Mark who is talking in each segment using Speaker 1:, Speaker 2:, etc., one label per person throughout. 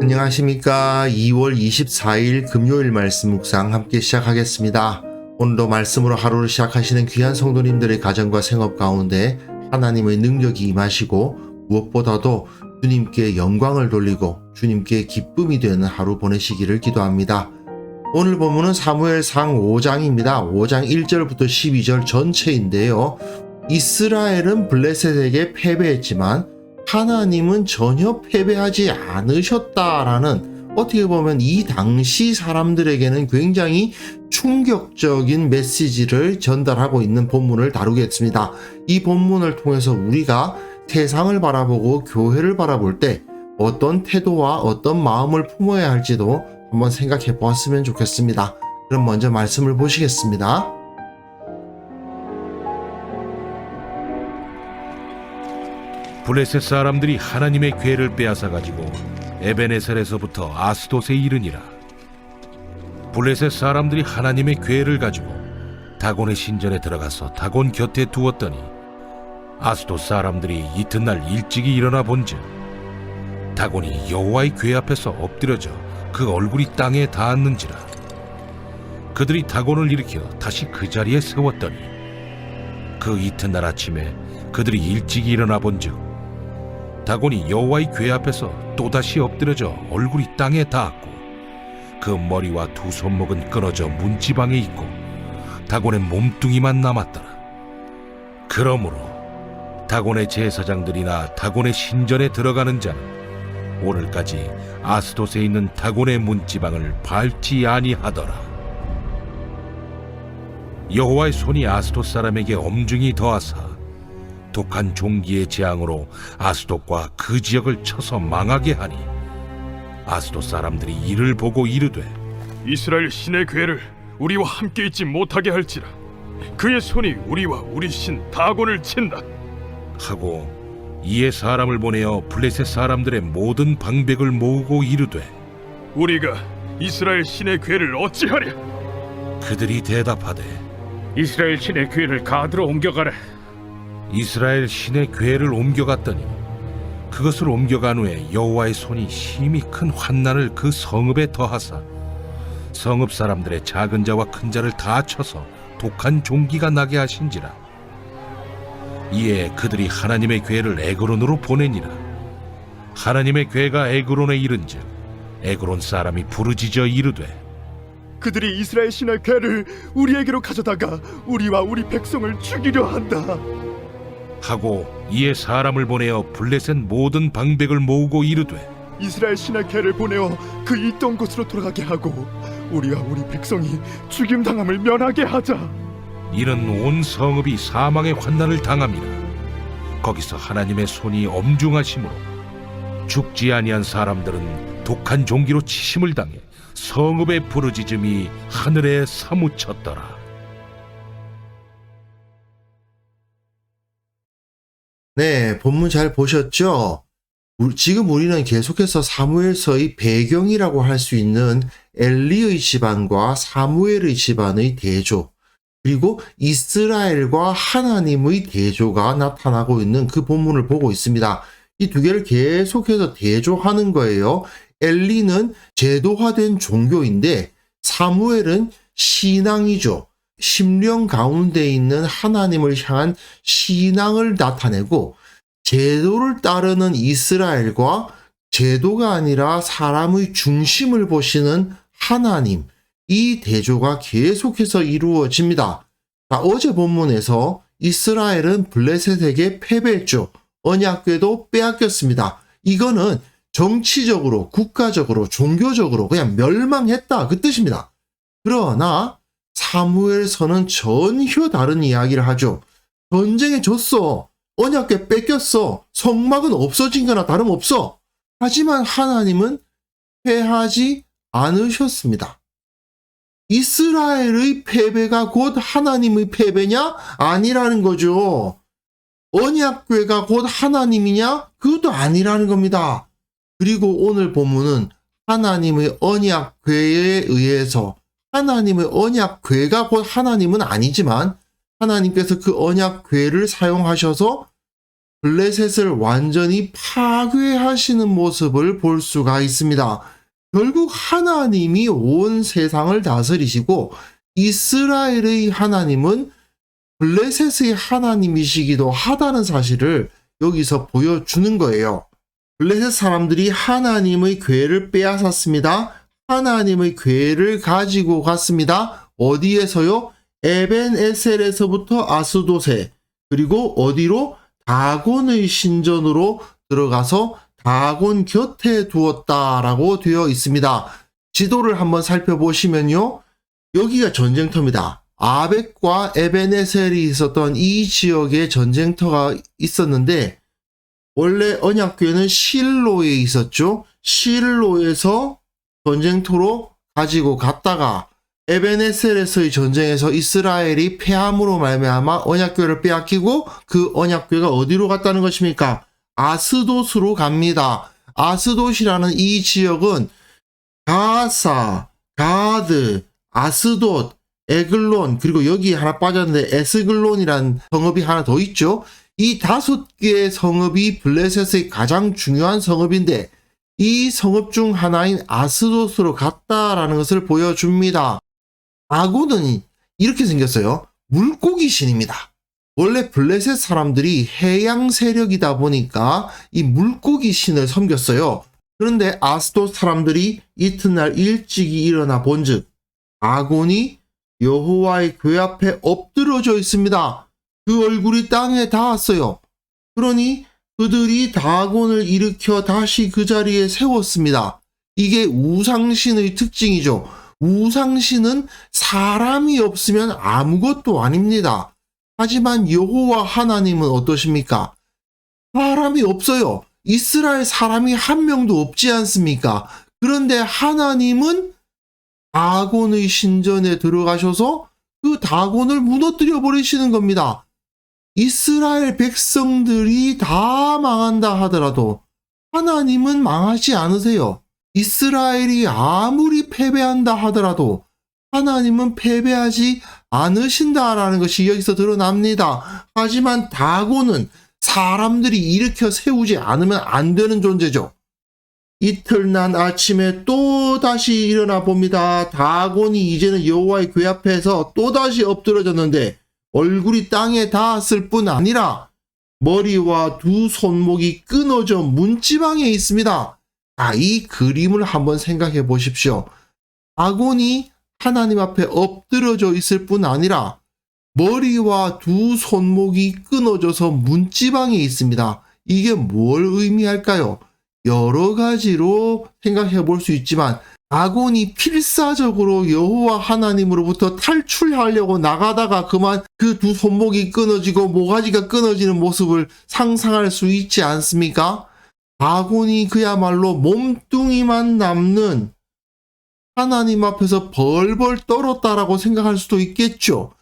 Speaker 1: 안녕하십니까. 2월 24일 금요일 말씀 묵상 함께 시작하겠습니다. 오늘도 말씀으로 하루를 시작하시는 귀한 성도님들의 가정과 생업 가운데 하나님의 능력이 임하시고 무엇보다도 주님께 영광을 돌리고 주님께 기쁨이 되는 하루 보내시기를 기도합니다. 오늘 본문은 사무엘상 5장입니다. 5장 1절부터 12절 전체인데요. 이스라엘은 블레셋에게 패배했지만 하나님은 전혀 패배하지 않으셨다라는, 어떻게 보면 이 당시 사람들에게는 굉장히 충격적인 메시지를 전달하고 있는 본문을 다루겠습니다. 이 본문을 통해서 우리가 세상을 바라보고 교회를 바라볼 때 어떤 태도와 어떤 마음을 품어야 할지도 한번 생각해 보았으면 좋겠습니다. 그럼 먼저 말씀을 보시겠습니다.
Speaker 2: 블레셋 사람들이 하나님의 궤를 빼앗아 가지고 에베네셀에서부터 아스돗에 이르니라. 블레셋 사람들이 하나님의 궤를 가지고 다곤의 신전에 들어가서 다곤 곁에 두었더니 아스돗 사람들이 이튿날 일찍이 일어나 본즉 다곤이 여호와의 궤 앞에서 엎드려져 그 얼굴이 땅에 닿았는지라. 그들이 다곤을 일으켜 다시 그 자리에 세웠더니 그 이튿날 아침에 그들이 일찍이 일어나 본즉 다곤이 여호와의 궤 앞에서 또다시 엎드려져 얼굴이 땅에 닿았고 그 머리와 두 손목은 끊어져 문지방에 있고 다곤의 몸뚱이만 남았더라. 그러므로 다곤의 제사장들이나 다곤의 신전에 들어가는 자는 오늘까지 아스돗에 있는 다곤의 문지방을 밟지 아니하더라. 여호와의 손이 아스돗 사람에게 엄중히 더하사 독한 종기의 재앙으로 아스돗과 그 지역을 쳐서 망하게 하니 아스돗 사람들이 이를 보고 이르되
Speaker 3: 이스라엘 신의 궤를 우리와 함께 있지 못하게 할지라. 그의 손이 우리와 우리 신 다곤을 친다
Speaker 2: 하고 이에 사람을 보내어 블레셋 사람들의 모든 방백을 모으고 이르되
Speaker 3: 우리가 이스라엘 신의 궤를 어찌하랴?
Speaker 2: 그들이 대답하되
Speaker 4: 이스라엘 신의 궤를 가드로 옮겨가라.
Speaker 2: 이스라엘 신의 궤를 옮겨갔더니 그것을 옮겨간 후에 여호와의 손이 심히 큰 환난을 그 성읍에 더하사 성읍 사람들의 작은 자와 큰 자를 다 쳐서 독한 종기가 나게 하신지라. 이에 그들이 하나님의 궤를 에그론으로 보내니라. 하나님의 궤가 에그론에 이른즉 에그론 사람이 부르짖어 이르되
Speaker 5: 그들이 이스라엘 신의 궤를 우리에게로 가져다가 우리와 우리 백성을 죽이려 한다.
Speaker 2: 하고 이에 사람을 보내어 블레셋 모든 방백을 모으고 이르되
Speaker 5: 이스라엘 신의 궤를 보내어 그 있던 곳으로 돌아가게 하고 우리와 우리 백성이 죽임당함을 면하게 하자.
Speaker 2: 이는 온 성읍이 사망의 환난을 당함이라. 거기서 하나님의 손이 엄중하심으로 죽지 아니한 사람들은 독한 종기로 치심을 당해 성읍의 부르짖음이 하늘에 사무쳤더라.
Speaker 1: 네, 본문 잘 보셨죠? 지금 우리는 계속해서 사무엘서의 배경이라고 할 수 있는 엘리의 집안과 사무엘의 집안의 대조, 그리고 이스라엘과 하나님의 대조가 나타나고 있는 그 본문을 보고 있습니다. 이 두 개를 계속해서 대조하는 거예요. 엘리는 제도화된 종교인데 사무엘은 신앙이죠. 심령 가운데 있는 하나님을 향한 신앙을 나타내고, 제도를 따르는 이스라엘과 제도가 아니라 사람의 중심을 보시는 하나님, 이 대조가 계속해서 이루어집니다. 어제 본문에서 이스라엘은 블레셋에게 패배했죠. 언약궤도 빼앗겼습니다. 이거는 정치적으로, 국가적으로, 종교적으로 그냥 멸망했다, 그 뜻입니다. 그러나 사무엘서는 전혀 다른 이야기를 하죠. 전쟁에 졌어. 언약궤 뺏겼어. 성막은 없어진 거나 다름없어. 하지만 하나님은 패하지 않으셨습니다. 이스라엘의 패배가 곧 하나님의 패배냐? 아니라는 거죠. 언약궤가 곧 하나님이냐? 그것도 아니라는 겁니다. 그리고 오늘 본문은 하나님의 언약궤에 의해서, 하나님의 언약궤가 곧 하나님은 아니지만 하나님께서 그 언약궤를 사용하셔서 블레셋을 완전히 파괴하시는 모습을 볼 수가 있습니다. 결국 하나님이 온 세상을 다스리시고 이스라엘의 하나님은 블레셋의 하나님이시기도 하다는 사실을 여기서 보여주는 거예요. 블레셋 사람들이 하나님의 궤를 빼앗았습니다. 하나님의 궤를 가지고 갔습니다. 어디에서요? 에벤에셀에서부터 아스돗에, 그리고 어디로? 다곤의 신전으로 들어가서 다곤 곁에 두었다라고 되어 있습니다. 지도를 한번 살펴보시면요. 여기가 전쟁터입니다. 아벡과 에벤에셀이 있었던 이 지역에 전쟁터가 있었는데 원래 언약궤는 실로에 있었죠. 실로에서 전쟁터로 가지고 갔다가 에벤에셀에서의 전쟁에서 이스라엘이 패함으로 말미암아 언약궤를 빼앗기고 그 언약궤가 어디로 갔다는 것입니까? 아스돗으로 갑니다. 아스돗이라는 이 지역은 가사, 가드, 아스돗, 에글론, 그리고 여기 하나 빠졌는데 에스글론이라는 성읍이 하나 더 있죠. 이 5개의 성읍이 블레셋의 가장 중요한 성읍인데 이 성읍 중 하나인 아스돗으로 갔다라는 것을 보여줍니다. 다곤은 이렇게 생겼어요. 물고기 신입니다. 원래 블레셋 사람들이 해양 세력이다 보니까 이 물고기 신을 섬겼어요. 그런데 아스돗 사람들이 이튿날 일찍이 일어나 본즉 다곤이 여호와의 궤 앞에 엎드러져 있습니다. 그 얼굴이 땅에 닿았어요. 그러니 그들이 다곤을 일으켜 다시 그 자리에 세웠습니다. 이게 우상신의 특징이죠. 우상신은 사람이 없으면 아무것도 아닙니다. 하지만 여호와 하나님은 어떠십니까? 사람이 없어요. 이스라엘 사람이 한 명도 없지 않습니까? 그런데 하나님은 다곤의 신전에 들어가셔서 그 다곤을 무너뜨려 버리시는 겁니다. 이스라엘 백성들이 다 망한다 하더라도 하나님은 망하지 않으세요. 이스라엘이 아무리 패배한다 하더라도 하나님은 패배하지 않으신다라는 것이 여기서 드러납니다. 하지만 다곤은 사람들이 일으켜 세우지 않으면 안 되는 존재죠. 이틀난 아침에 또 다시 일어나 봅니다. 다곤이 이제는 여호와의 궤 앞에서 또 다시 엎드러졌는데 얼굴이 땅에 닿았을 뿐 아니라 머리와 두 손목이 끊어져 문지방에 있습니다. 이 그림을 한번 생각해 보십시오. 다곤이 하나님 앞에 엎드러져 있을 뿐 아니라 머리와 두 손목이 끊어져서 문지방에 있습니다. 이게 뭘 의미할까요? 여러 가지로 생각해 볼 수 있지만 다곤이 필사적으로 여호와 하나님으로부터 탈출하려고 나가다가 그만 그 두 손목이 끊어지고 모가지가 끊어지는 모습을 상상할 수 있지 않습니까? 다곤이 그야말로 몸뚱이만 남는 하나님 앞에서 벌벌 떨었다라고 생각할 수도 있겠죠.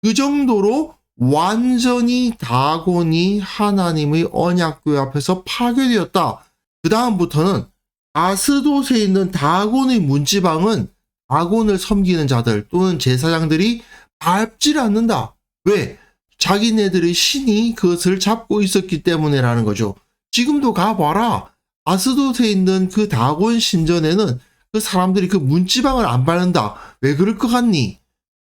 Speaker 1: 그 정도로 완전히 다곤이 하나님의 언약궤 앞에서 파괴되었다. 그 다음부터는 아스돗에 있는 다곤의 문지방은 다곤을 섬기는 자들 또는 제사장들이 밟질 않는다. 왜? 자기네들의 신이 그것을 잡고 있었기 때문에라는 거죠. 지금도 가봐라. 아스돗에 있는 그 다곤 신전에는 그 사람들이 그 문지방을 안 밟는다. 왜 그럴 것 같니?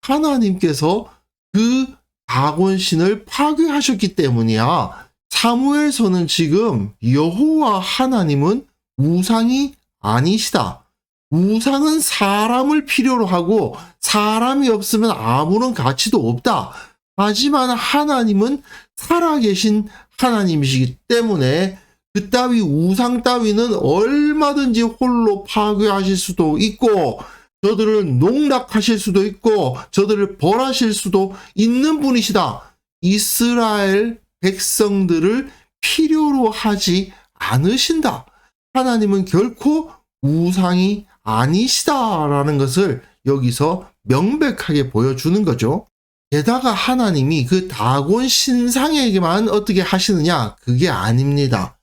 Speaker 1: 하나님께서 그 다곤 신을 파괴하셨기 때문이야. 사무엘서는 지금 여호와 하나님은 우상이 아니시다. 우상은 사람을 필요로 하고 사람이 없으면 아무런 가치도 없다. 하지만 하나님은 살아계신 하나님이시기 때문에 그따위 우상 따위는 얼마든지 홀로 파괴하실 수도 있고 저들을 농락하실 수도 있고 저들을 벌하실 수도 있는 분이시다. 이스라엘 백성들을 필요로 하지 않으신다. 하나님은 결코 우상이 아니시다라는 것을 여기서 명백하게 보여주는 거죠. 게다가 하나님이 그 다곤 신상에게만 어떻게 하시느냐? 그게 아닙니다.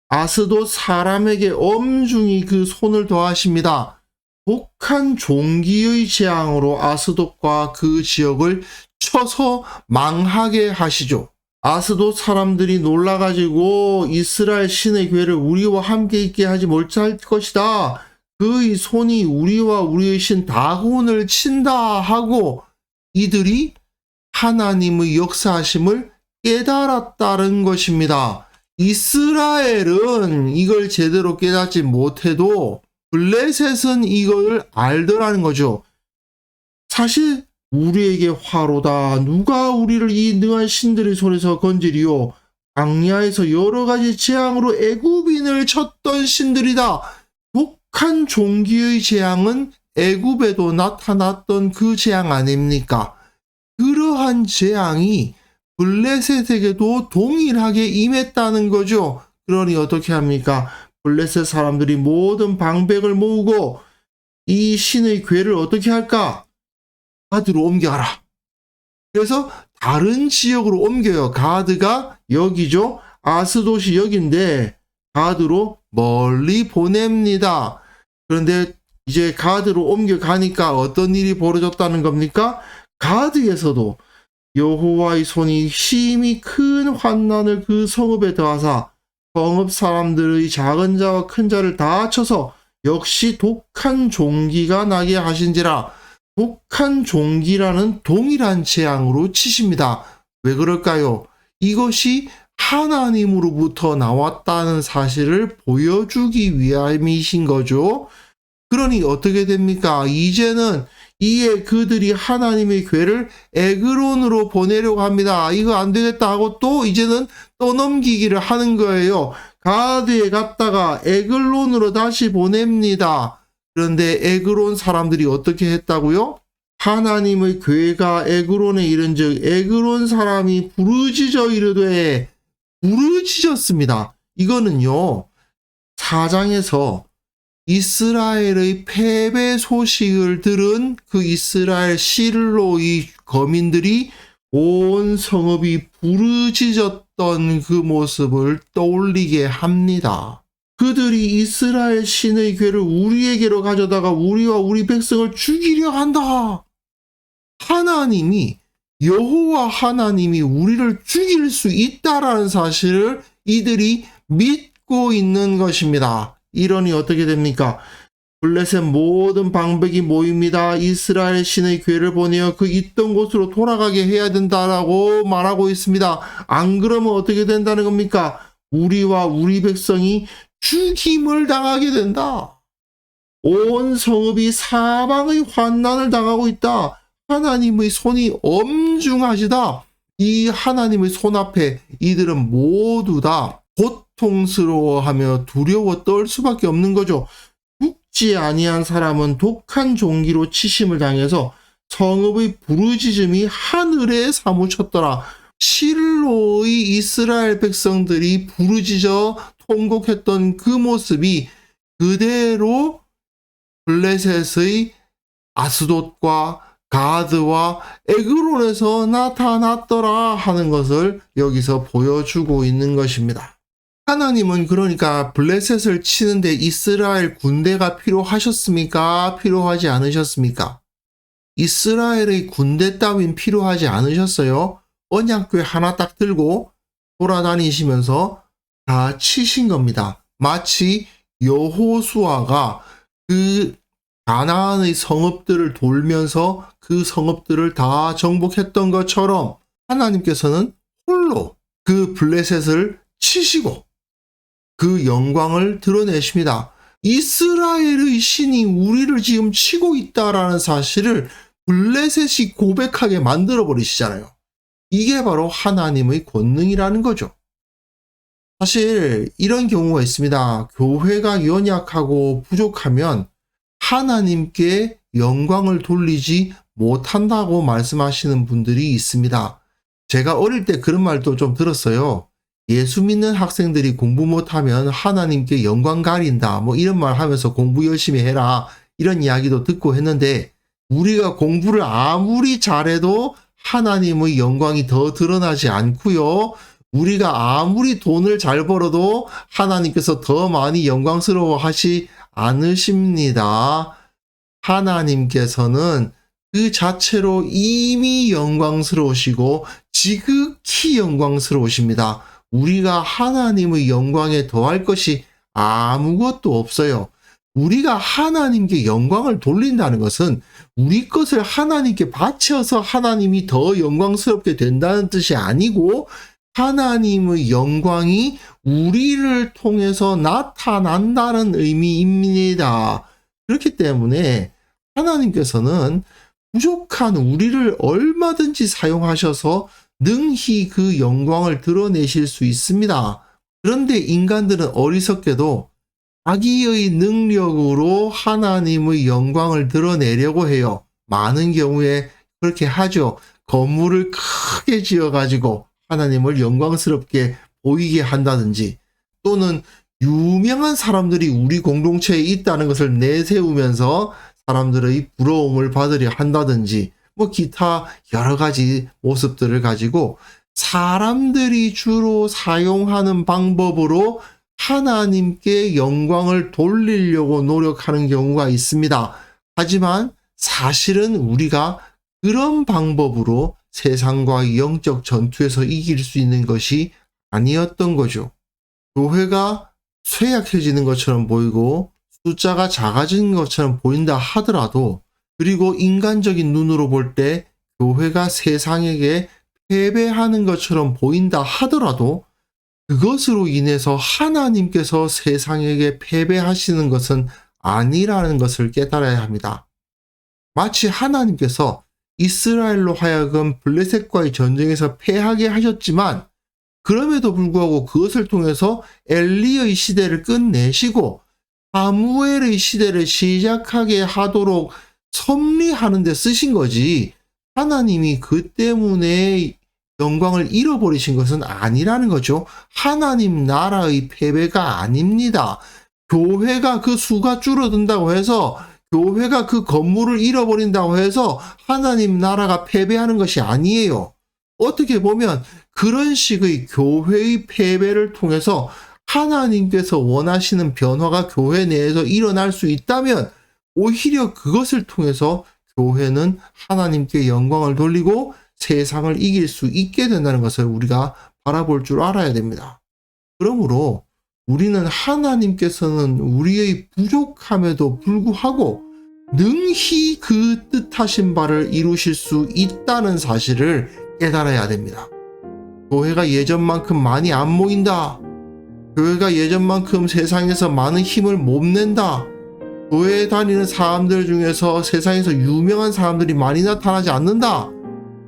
Speaker 1: 아스돗 사람에게 엄중히 그 손을 더하십니다. 독한 종기의 재앙으로 아스돗과 그 지역을 쳐서 망하게 하시죠. 아스돗 사람들이 놀라가지고 이스라엘 신의 교회를 우리와 함께 있게 하지 못할 것이다. 그의 손이 우리와 우리의 신 다곤을 친다 하고 이들이 하나님의 역사하심을 깨달았다는 것입니다. 이스라엘은 이걸 제대로 깨닫지 못해도 블레셋은 이걸 알더라는 거죠. 사실 우리에게 화로다. 누가 우리를 이 능한 신들의 손에서 건지리요. 광야에서 여러 가지 재앙으로 애굽인을 쳤던 신들이다. 독한 종기의 재앙은 애굽에도 나타났던 그 재앙 아닙니까? 그러한 재앙이 블레셋에게도 동일하게 임했다는 거죠. 그러니 어떻게 합니까? 블레셋 사람들이 모든 방백을 모으고 이 신의 궤를 어떻게 할까? 가드로 옮겨가라. 그래서 다른 지역으로 옮겨요. 가드가 여기죠. 아스돗이 여기인데 가드로 멀리 보냅니다. 그런데 이제 가드로 옮겨가니까 어떤 일이 벌어졌다는 겁니까? 가드에서도 여호와의 손이 심히 큰 환난을 그 성읍에 더하사 성읍 사람들의 작은 자와 큰 자를 다 합쳐서 역시 독한 종기가 나게 하신지라. 독한 종기라는 동일한 재앙으로 치십니다. 왜 그럴까요? 이것이 하나님으로부터 나왔다는 사실을 보여주기 위함이신 거죠. 그러니 어떻게 됩니까? 이제는 이에 그들이 하나님의 궤를 에그론으로 보내려고 합니다. 이거 안 되겠다 하고 또 이제는 떠넘기기를 하는 거예요. 가드에 갔다가 에글론으로 다시 보냅니다. 그런데 에그론 사람들이 어떻게 했다고요? 하나님의 궤가 에그론에 이른즉 에그론 사람이 부르짖어 이르되 부르짖었습니다. 이거는요. 4장에서 이스라엘의 패배 소식을 들은 그 이스라엘 실로의 거민들이 온 성읍이 부르짖었던 그 모습을 떠올리게 합니다. 그들이 이스라엘 신의 궤를 우리에게로 가져다가 우리와 우리 백성을 죽이려 한다. 하나님이 여호와 하나님이 우리를 죽일 수 있다라는 사실을 이들이 믿고 있는 것입니다. 이러니 어떻게 됩니까? 블레셋 모든 방백이 모입니다. 이스라엘 신의 궤를 보내어 그 있던 곳으로 돌아가게 해야 된다라고 말하고 있습니다. 안 그러면 어떻게 된다는 겁니까? 우리와 우리 백성이 죽임을 당하게 된다. 온 성읍이 사방의 환난을 당하고 있다. 하나님의 손이 엄중하시다. 이 하나님의 손 앞에 이들은 모두 다 고통스러워하며 두려워 떨 수밖에 없는 거죠. 죽지 아니한 사람은 독한 종기로 치심을 당해서 성읍의 부르짖음이 하늘에 사무쳤더라. 실로의 이스라엘 백성들이 부르짖어 통곡했던 그 모습이 그대로 블레셋의 아스돗과 가드와 에그론에서 나타났더라 하는 것을 여기서 보여주고 있는 것입니다. 하나님은 그러니까 블레셋을 치는데 이스라엘 군대가 필요하셨습니까? 필요하지 않으셨습니까? 이스라엘의 군대 따윈 필요하지 않으셨어요. 언약궤 하나 딱 들고 돌아다니시면서 다 치신 겁니다. 마치 여호수아가 그 가나안의 성읍들을 돌면서 그 성읍들을 다 정복했던 것처럼 하나님께서는 홀로 그 블레셋을 치시고 그 영광을 드러내십니다. 이스라엘의 신이 우리를 지금 치고 있다라는 사실을 블레셋이 고백하게 만들어 버리시잖아요. 이게 바로 하나님의 권능이라는 거죠. 사실 이런 경우가 있습니다. 교회가 연약하고 부족하면 하나님께 영광을 돌리지 못한다고 말씀하시는 분들이 있습니다. 제가 어릴 때 그런 말도 좀 들었어요. 예수 믿는 학생들이 공부 못하면 하나님께 영광 가린다. 뭐 이런 말 하면서 공부 열심히 해라. 이런 이야기도 듣고 했는데 우리가 공부를 아무리 잘해도 하나님의 영광이 더 드러나지 않고요. 우리가 아무리 돈을 잘 벌어도 하나님께서 더 많이 영광스러워 하시 않으십니다. 하나님께서는 그 자체로 이미 영광스러우시고 지극히 영광스러우십니다. 우리가 하나님의 영광에 더할 것이 아무것도 없어요. 우리가 하나님께 영광을 돌린다는 것은 우리 것을 하나님께 바쳐서 하나님이 더 영광스럽게 된다는 뜻이 아니고 하나님의 영광이 우리를 통해서 나타난다는 의미입니다. 그렇기 때문에 하나님께서는 부족한 우리를 얼마든지 사용하셔서 능히 그 영광을 드러내실 수 있습니다. 그런데 인간들은 어리석게도 자기의 능력으로 하나님의 영광을 드러내려고 해요. 많은 경우에 그렇게 하죠. 건물을 크게 지어가지고 하나님을 영광스럽게 보이게 한다든지 또는 유명한 사람들이 우리 공동체에 있다는 것을 내세우면서 사람들의 부러움을 받으려 한다든지 뭐 기타 여러 가지 모습들을 가지고 사람들이 주로 사용하는 방법으로 하나님께 영광을 돌리려고 노력하는 경우가 있습니다. 하지만 사실은 우리가 그런 방법으로 세상과 영적 전투에서 이길 수 있는 것이 아니었던 거죠. 교회가 쇠약해지는 것처럼 보이고 숫자가 작아지는 것처럼 보인다 하더라도 그리고 인간적인 눈으로 볼 때 교회가 세상에게 패배하는 것처럼 보인다 하더라도 그것으로 인해서 하나님께서 세상에게 패배하시는 것은 아니라는 것을 깨달아야 합니다. 마치 하나님께서 이스라엘로 하여금 블레셋과의 전쟁에서 패하게 하셨지만 그럼에도 불구하고 그것을 통해서 엘리의 시대를 끝내시고 사무엘의 시대를 시작하게 하도록 섭리하는 데 쓰신 거지 하나님이 그 때문에 영광을 잃어버리신 것은 아니라는 거죠. 하나님 나라의 패배가 아닙니다. 교회가 그 수가 줄어든다고 해서 교회가 그 건물을 잃어버린다고 해서 하나님 나라가 패배하는 것이 아니에요. 어떻게 보면 그런 식의 교회의 패배를 통해서 하나님께서 원하시는 변화가 교회 내에서 일어날 수 있다면 오히려 그것을 통해서 교회는 하나님께 영광을 돌리고 세상을 이길 수 있게 된다는 것을 우리가 바라볼 줄 알아야 됩니다. 그러므로 우리는 하나님께서는 우리의 부족함에도 불구하고 능히 그 뜻하신 바를 이루실 수 있다는 사실을 깨달아야 됩니다. 교회가 예전만큼 많이 안 모인다. 교회가 예전만큼 세상에서 많은 힘을 못 낸다. 교회에 다니는 사람들 중에서 세상에서 유명한 사람들이 많이 나타나지 않는다.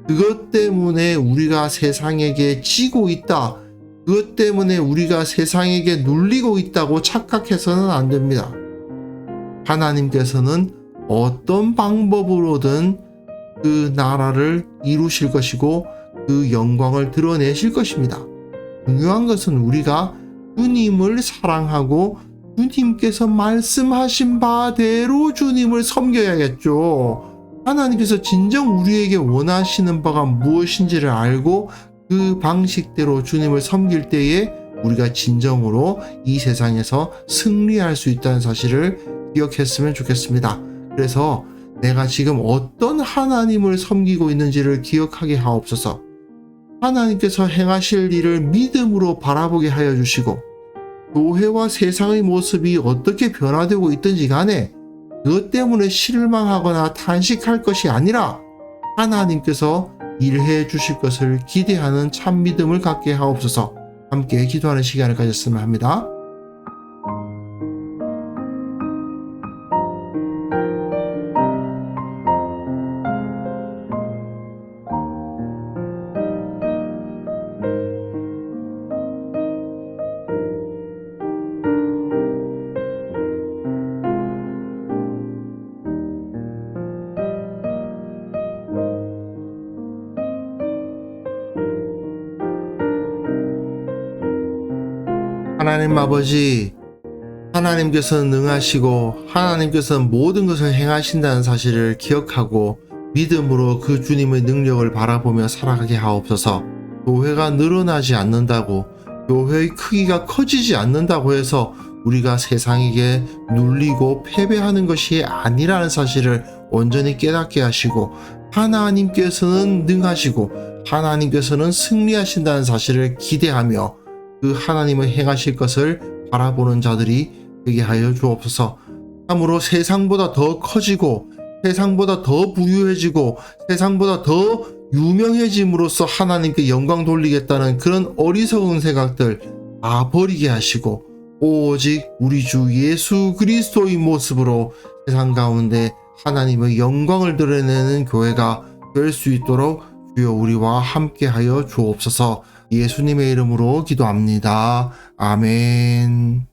Speaker 1: 그것 때문에 우리가 세상에게 지고 있다. 그것 때문에 우리가 세상에게 눌리고 있다고 착각해서는 안 됩니다. 하나님께서는 어떤 방법으로든 그 나라를 이루실 것이고 그 영광을 드러내실 것입니다. 중요한 것은 우리가 주님을 사랑하고 주님께서 말씀하신 바대로 주님을 섬겨야겠죠. 하나님께서 진정 우리에게 원하시는 바가 무엇인지를 알고 그 방식대로 주님을 섬길 때에 우리가 진정으로 이 세상에서 승리할 수 있다는 사실을 기억했으면 좋겠습니다. 그래서 내가 지금 어떤 하나님을 섬기고 있는지를 기억하게 하옵소서. 하나님께서 행하실 일을 믿음으로 바라보게 하여 주시고 교회와 세상의 모습이 어떻게 변화되고 있든지 간에 그것 때문에 실망하거나 탄식할 것이 아니라 하나님께서 일해 주실 것을 기대하는 참 믿음을 갖게 하옵소서. 함께 기도하는 시간을 가졌으면 합니다. 하나님 아버지, 하나님께서는 능하시고 하나님께서는 모든 것을 행하신다는 사실을 기억하고 믿음으로 그 주님의 능력을 바라보며 살아가게 하옵소서. 교회가 늘어나지 않는다고, 교회의 크기가 커지지 않는다고 해서 우리가 세상에게 눌리고 패배하는 것이 아니라는 사실을 온전히 깨닫게 하시고 하나님께서는 능하시고 하나님께서는 승리하신다는 사실을 기대하며 그 하나님을 행하실 것을 바라보는 자들이 되게 하여 주옵소서. 참으로 세상보다 더 커지고 세상보다 더 부유해지고 세상보다 더 유명해짐으로써 하나님께 영광 돌리겠다는 그런 어리석은 생각들 다 버리게 하시고 오직 우리 주 예수 그리스도의 모습으로 세상 가운데 하나님의 영광을 드러내는 교회가 될 수 있도록 주여 우리와 함께하여 주옵소서. 예수님의 이름으로 기도합니다. 아멘.